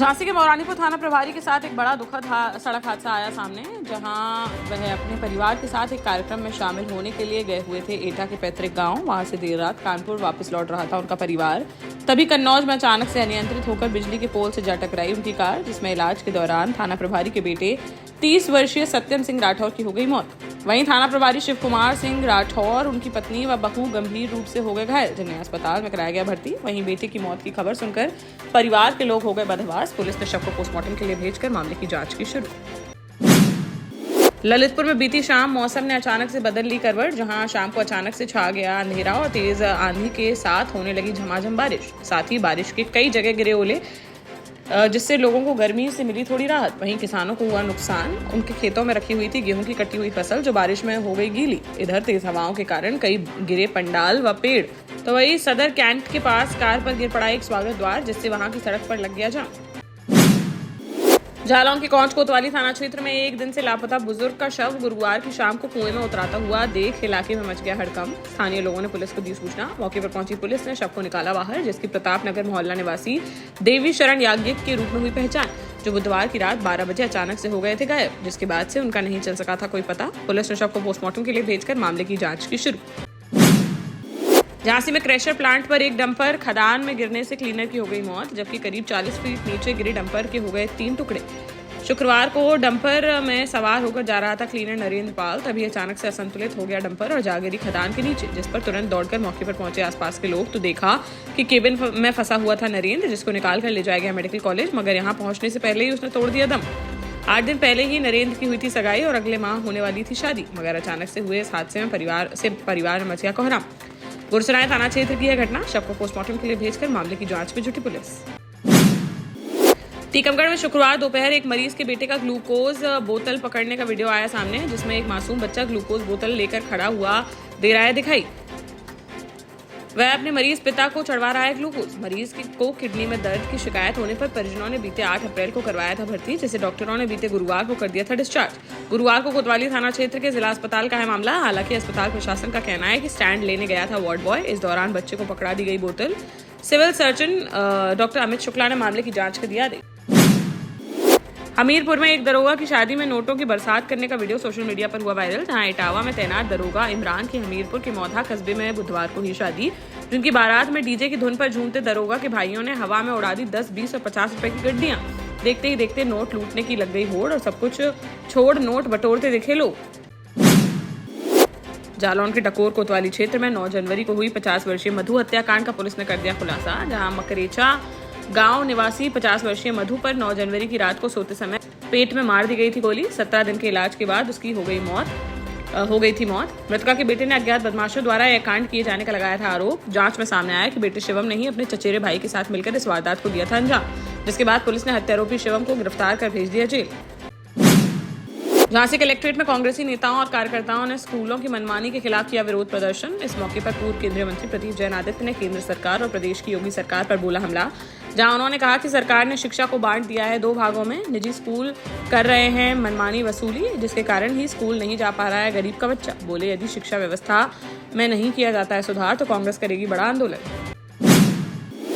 झांसी के मौरानीपुर थाना प्रभारी के साथ एक बड़ा दुखद सड़क हादसा आया सामने, जहां वह अपने परिवार के साथ एक कार्यक्रम में शामिल होने के लिए गए हुए थे एटा के पैतृक गांव। वहां से देर रात कानपुर वापस लौट रहा था उनका परिवार। तभी कन्नौज में अचानक से अनियंत्रित होकर बिजली के पोल से जा टकराई उनकी कार, जिसमें इलाज के दौरान थाना प्रभारी के बेटे 30 वर्षीय सत्यम सिंह राठौर की हो गई मौत। वहीं थाना प्रभारी शिव कुमार सिंह राठौर, उनकी पत्नी व बहू गंभीर रूप से हो गए घायल, जिन्हें अस्पताल में कराया गया भर्ती। वहीं बेटे की मौत की खबर सुनकर परिवार के लोग हो गए बदहवास। पुलिस ने शव को पोस्टमार्टम के लिए भेजकर मामले की जांच की शुरू। ललितपुर में बीती शाम मौसम ने अचानक से बदल ली करवट, जहां शाम को अचानक से छा गया अंधेरा और तेज आंधी के साथ होने लगी झमाझम बारिश। साथ ही बारिश के कई जगह गिरे ओले, जिससे लोगों को गर्मी से मिली थोड़ी राहत। वहीं किसानों को हुआ नुकसान। उनके खेतों में रखी हुई थी गेहूं की कटी हुई फसल, जो बारिश में हो गई गीली। इधर तेज हवाओं के कारण कई गिरे पंडाल व पेड़। तो वहीं सदर कैंट के पास कार पर गिर पड़ा एक स्वागत द्वार, जिससे वहां की सड़क पर लग गया जाम। जालौन के कौंच कोतवाली थाना क्षेत्र में एक दिन से लापता बुजुर्ग का शव गुरुवार की शाम को कुएं में उतराता हुआ देख इलाके में मच गया हड़कंप। स्थानीय लोगों ने पुलिस को दी सूचना। मौके पर पहुंची पुलिस ने शव को निकाला बाहर, जिसकी प्रताप नगर मोहल्ला निवासी देवी शरण याज्ञिक के रूप में हुई पहचान, जो बुधवार की रात 12 बजे अचानक से हो गए थे गायब, जिसके बाद से उनका नहीं चल सका था कोई पता। पुलिस ने शव को पोस्टमार्टम के लिए भेजकर मामले की जाँच की शुरू। झांसी में क्रेशर प्लांट पर एक डंपर खदान में गिरने से क्लीनर की हो गई मौत, जबकि करीब 40 फीट नीचे गिरे डंपर के हो गए 3 टुकड़े। शुक्रवार को डंपर में सवार होकर जा रहा था क्लीनर नरेंद्र पाल, तभी अचानक से असंतुलित हो गया डंपर और जा गिरी खदान के नीचे, जिस पर तुरंत दौड़कर मौके पर पहुंचे आसपास के लोग तो देखा कि केबिन में फंसा हुआ था नरेंद्र, जिसको निकाल कर ले जाया गया मेडिकल कॉलेज, मगर यहाँ पहुंचने से पहले ही उसने तोड़ दिया दम। 8 दिन पहले ही नरेंद्र की हुई थी सगाई और अगले माह होने वाली थी शादी, मगर अचानक से हुए इस हादसे में परिवार में मच गया कोहराम। गुरसराय थाना क्षेत्र की यह घटना। शव को पोस्टमार्टम के लिए भेजकर मामले की जांच में जुटी पुलिस। टीकमगढ़ में शुक्रवार दोपहर एक मरीज के बेटे का ग्लूकोज बोतल पकड़ने का वीडियो आया सामने, जिसमें एक मासूम बच्चा ग्लूकोज बोतल लेकर खड़ा हुआ दे रहा है दिखाई। वह अपने मरीज पिता को चढ़वा रहा है ग्लूकोज। मरीज को किडनी में दर्द की शिकायत होने पर परिजनों ने बीते 8 अप्रैल को करवाया था भर्ती, जिसे डॉक्टरों ने बीते गुरुवार को कर दिया था डिस्चार्ज। गुरुवार को कोतवाली थाना क्षेत्र के जिला अस्पताल का है मामला। हालांकि अस्पताल प्रशासन का कहना है कि स्टैंड लेने गया था वार्ड बॉय। इस दौरान बच्चे को पकड़ा दी गई बोतल। Civil surgeon doctor Amit Shukla ने मामले की जाँच कर दिया आदेश। हमीरपुर में एक दरोगा की शादी में नोटों की बरसात करने का वीडियो सोशल मीडिया पर हुआ वायरल, जहां इटावा में तैनात दरोगा इमरान की हमीरपुर के मौधा कस्बे में बुधवार को हुई शादी, जिनकी बारात में डीजे की धुन पर झूमते दरोगा के भाइयों ने हवा में उड़ा दी 10, 20 और 50 रुपए की गड्डियां। देखते ही देखते नोट लूटने की लग गई होड़ और सब कुछ छोड़ नोट बटोरते दिखे लोग। जालौन के डकोर कोतवाली क्षेत्र में 9 जनवरी को हुई 50 वर्षीय मधु हत्याकांड का पुलिस ने कर दिया खुलासा, जहां मकरेचा गांव निवासी 50 वर्षीय मधु पर 9 जनवरी की रात को सोते समय पेट में मार दी गई थी गोली। 17 दिन के इलाज के बाद उसकी हो गई थी मौत। मृतका के बेटे ने अज्ञात बदमाशों द्वारा यह कांड किए जाने का लगाया था आरोप। जांच में सामने आया कि बेटे शिवम ने ही अपने चचेरे भाई के साथ मिलकर इस वारदात को दिया था अंजाम, जिसके बाद पुलिस ने हत्यारोपी शिवम को गिरफ्तार कर भेज दिया जेल। झांसी कलेक्ट्रेट में कांग्रेसी नेताओं और कार्यकर्ताओं ने स्कूलों की मनमानी के खिलाफ किया विरोध प्रदर्शन। इस मौके पर पूर्व केंद्रीय मंत्री प्रदीप जैन आदित्य ने केंद्र सरकार और प्रदेश की योगी सरकार पर बोला हमला, जहां उन्होंने कहा कि सरकार ने शिक्षा को बांट दिया है 2 भागों में। निजी स्कूल कर रहे हैं मनमानी वसूली, जिसके कारण ही स्कूल नहीं जा पा रहा है गरीब का बच्चा। बोले यदि शिक्षा व्यवस्था में नहीं किया जाता है सुधार तो कांग्रेस करेगी बड़ा आंदोलन।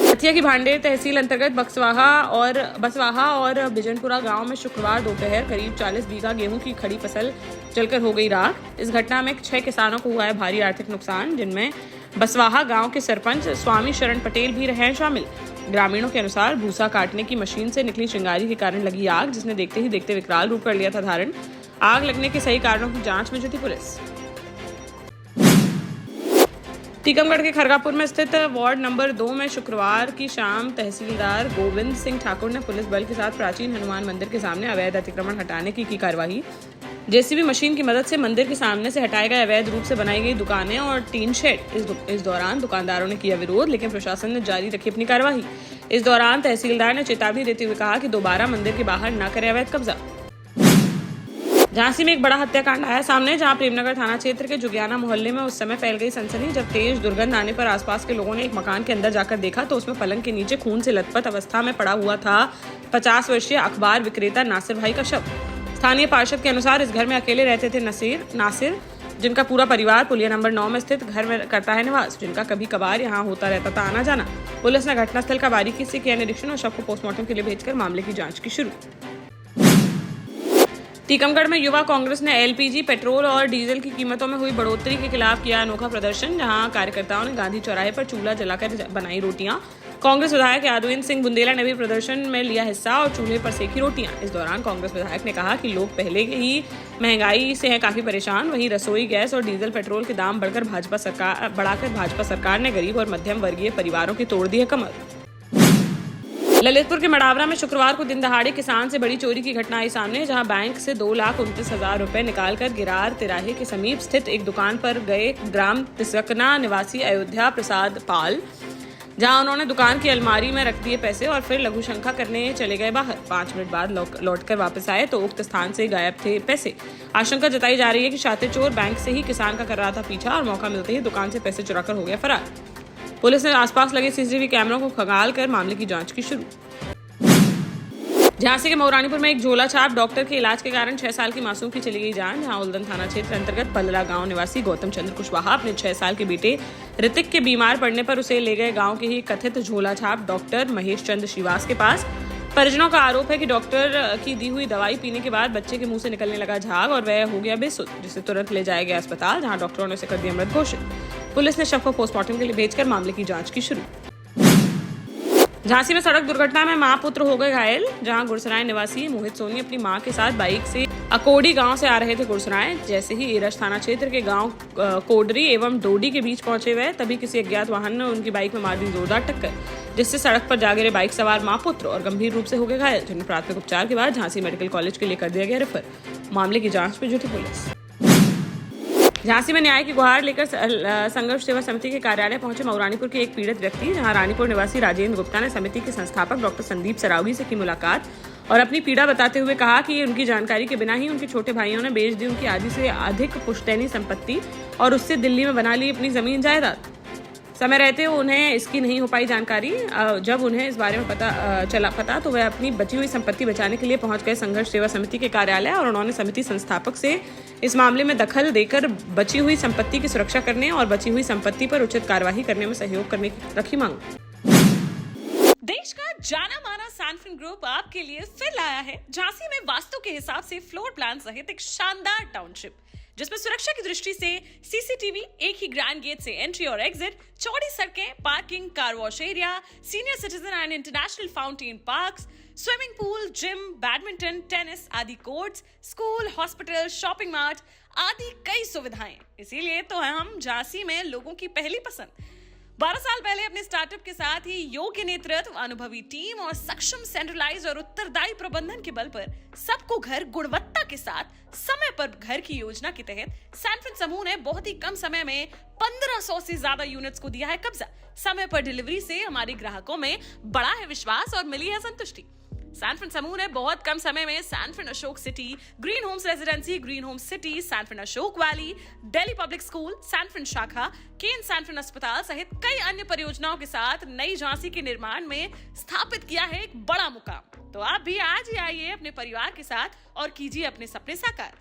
हथिया की भांडेर तहसील अंतर्गत बसवाहा और बिजनपुरा गांव में शुक्रवार दोपहर करीब 40 बीघा गेहूं की खड़ी फसल जलकर हो गई राख। इस घटना में 6 किसानों को हुआ है भारी आर्थिक नुकसान, जिनमें बसवाहा गांव के सरपंच स्वामी शरण पटेल भी रहे शामिल। ग्रामीणों के अनुसार भूसा काटने की मशीन से निकली चिंगारी के कारण लगी आग, जिसने देखते ही देखते विकराल रूप कर लिया था धारण। आग लगने के सही कारणों की जांच में जुटी पुलिस। टीकमगढ़ के खरगापुर में स्थित वार्ड नंबर 2 में शुक्रवार की शाम तहसीलदार गोविंद सिंह ठाकुर ने पुलिस बल के साथ प्राचीन हनुमान मंदिर के सामने अवैध अतिक्रमण हटाने की कार्यवाही। जेसीबी मशीन की मदद से मंदिर के सामने से हटाए गए अवैध रूप से बनाई गई दुकानें और टीन शेड। इस दौरान दुकानदारों ने किया विरोध, लेकिन प्रशासन ने जारी रखी अपनी कार्यवाही। इस दौरान तहसीलदार ने चेतावनी देते हुए कहा कि दोबारा मंदिर के बाहर न करे अवैध कब्जा। झांसी में एक बड़ा हत्याकांड आया सामने, जहां प्रेमनगर थाना क्षेत्र के जुगियाना मोहल्ले में उस समय फैल गई सनसनी, जब तेज दुर्गंध आने पर आसपास के लोगों ने एक मकान के अंदर जाकर देखा तो उसमें पलंग के नीचे खून से लथपथ अवस्था में पड़ा हुआ था 50 वर्षीय अखबार विक्रेता नासिर भाई का शव। स्थानीय पार्षद के अनुसार इस घर में अकेले रहते थे नासिर। जिनका पूरा परिवार पुलिया नंबर 9 में स्थित घर में करता है निवास, जिनका कभी कभार यहाँ होता रहता था आना जाना। पुलिस ने घटनास्थल का बारीकी से किया निरीक्षण और शव को पोस्टमार्टम के लिए भेजकर मामले की जांच की शुरू। टीकमगढ़ में युवा कांग्रेस ने एलपीजी, पेट्रोल और डीजल की कीमतों में हुई बढ़ोतरी के खिलाफ किया अनोखा प्रदर्शन, जहां कार्यकर्ताओं ने गांधी चौराहे पर चूल्हा जलाकर बनाई रोटियां। कांग्रेस विधायक यादविंद्र सिंह बुंदेला ने भी प्रदर्शन में लिया हिस्सा और चूल्हे पर सेकी रोटियां। इस दौरान कांग्रेस विधायक ने कहा कि लोग पहले ही महंगाई से हैं काफी परेशान, वहीं रसोई गैस और डीजल पेट्रोल के दाम बढ़ाकर भाजपा सरकार ने गरीब और मध्यम वर्गीय परिवारों की तोड़ दी है कमर। ललितपुर के मडावरा में शुक्रवार को दिन दहाड़े किसान से बड़ी चोरी की घटना आई सामने, जहां बैंक से 2,29,000 रुपए निकालकर गिरार तिराहे के समीप स्थित एक दुकान पर गए ग्राम तिसकना निवासी अयोध्या प्रसाद पाल, जहां उन्होंने दुकान की अलमारी में रख दिए पैसे और फिर लघु शंका करने चले गए बाहर। 5 मिनट बाद लौटकर वापस आए तो उक्त स्थान से गायब थे पैसे। आशंका जताई जा रही है कि शातिर चोर बैंक से ही किसान का कर रहा था पीछा और मौका मिलते ही दुकान से पैसे चुराकर हो गया फरार। पुलिस ने आसपास लगे सीसीटीवी कैमरों को खंगाल कर मामले की जांच की शुरू। झांसी के मऊरानीपुर में एक झोला छाप डॉक्टर के इलाज के कारण 6 साल की मासूम की चली गई जान, जहां उल्दन थाना क्षेत्र अंतर्गत पल्ला गांव निवासी गौतम चंद्र कुशवाहा अपने 6 साल के बेटे ऋतिक के बीमार पड़ने पर उसे ले गए गांव के ही कथित झोला छाप डॉक्टर महेश चंद्र श्रीवास के पास। परिजनों का आरोप है कि डॉक्टर की दी हुई दवाई पीने के बाद बच्चे के मुंह से निकलने लगा झाग और वह हो गया बेसुध, जिसे तुरंत ले जाया गया अस्पताल, जहां डॉक्टरों ने उसे कर दिया मृत घोषित। पुलिस ने शव को पोस्टमार्टम के लिए भेजकर मामले की जांच की शुरू। झांसी में सड़क दुर्घटना में मां पुत्र हो गए घायल, जहां गुरसराय निवासी मोहित सोनी अपनी मां के साथ बाइक से अकोडी गांव से आ रहे थे गुरसराय। जैसे ही एरश थाना क्षेत्र के गांव कोडरी एवं डोडी के बीच पहुंचे हुए तभी किसी अज्ञात वाहन ने उनकी बाइक में मार दी जोरदार टक्कर, जिससे सड़क पर जा गिरे बाइक सवार मां पुत्र और गंभीर रूप से हो गए घायल, जिन्हें प्राथमिक उपचार के बाद झांसी मेडिकल कॉलेज के लिए कर दिया गया रेफर। मामले की जांच में जुटी पुलिस। झांसी में न्याय की गुहार लेकर संघर्ष सेवा समिति के कार्यालय पहुंचे मऊरानीपुर के एक पीड़ित व्यक्ति, जहां रानीपुर निवासी राजेंद्र गुप्ता ने समिति के संस्थापक डॉक्टर संदीप सरावगी से की मुलाकात और अपनी पीड़ा बताते हुए कहा कि उनकी जानकारी के बिना ही उनके छोटे भाइयों ने बेच दी उनकी आधी से अधिक पुश्तैनी संपत्ति और उससे दिल्ली में बना ली अपनी जमीन जायदाद। समय रहते उन्हें इसकी नहीं हो पाई जानकारी। जब उन्हें इस बारे में पता तो वह अपनी बची हुई संपत्ति बचाने के लिए पहुंच गए संघर्ष सेवा समिति के कार्यालय और उन्होंने समिति संस्थापक से इस मामले में दखल देकर बची हुई संपत्ति की सुरक्षा करने और बची हुई संपत्ति पर उचित कार्यवाही करने में सहयोग करने की रखी मांग। देश का जाना माना सैनफिन ग्रुप आपके लिए फिर लाया है झांसी में वास्तु के हिसाब से फ्लोर प्लान सहित एक शानदार टाउनशिप, जिसमें सुरक्षा की दृष्टि से सीसीटीवी, एक ही ग्रैंड गेट से एंट्री और एग्जिट, चौड़ी सड़कें, parking, car wash area, senior citizen and international fountain parks, swimming pool, gym, badminton, tennis आदि courts, school, hospital, shopping mart आदि कई सुविधाएं। इसीलिए तो हम झांसी में लोगों की पहली पसंद। 12 साल पहले अपने स्टार्टअप के साथ ही योग्य नेतृत्व, अनुभवी टीम और सक्षम सेंट्रलाइज और उत्तरदायी प्रबंधन के बल पर सबको घर गुणवत्ता के साथ समय पर घर की योजना के तहत सैनफिन समूह ने बहुत ही कम समय में 1500 से ज्यादा यूनिट्स को दिया है कब्जा। समय पर डिलीवरी से हमारे ग्राहकों में बढ़ा है विश्वास और मिली है संतुष्टि। सैनफिन समूह ने बहुत कम समय में Sanfin Ashok city, green homes residency, green homes city, Sanfin Ashok valley, Delhi public school, Sanfin शाखा, केन सैनफिन अस्पताल सहित कई अन्य परियोजनाओं के साथ नई झांसी के निर्माण में स्थापित किया है एक बड़ा मुकाम। तो आप भी आज ही आइए अपने परिवार के साथ और कीजिए अपने सपने साकार।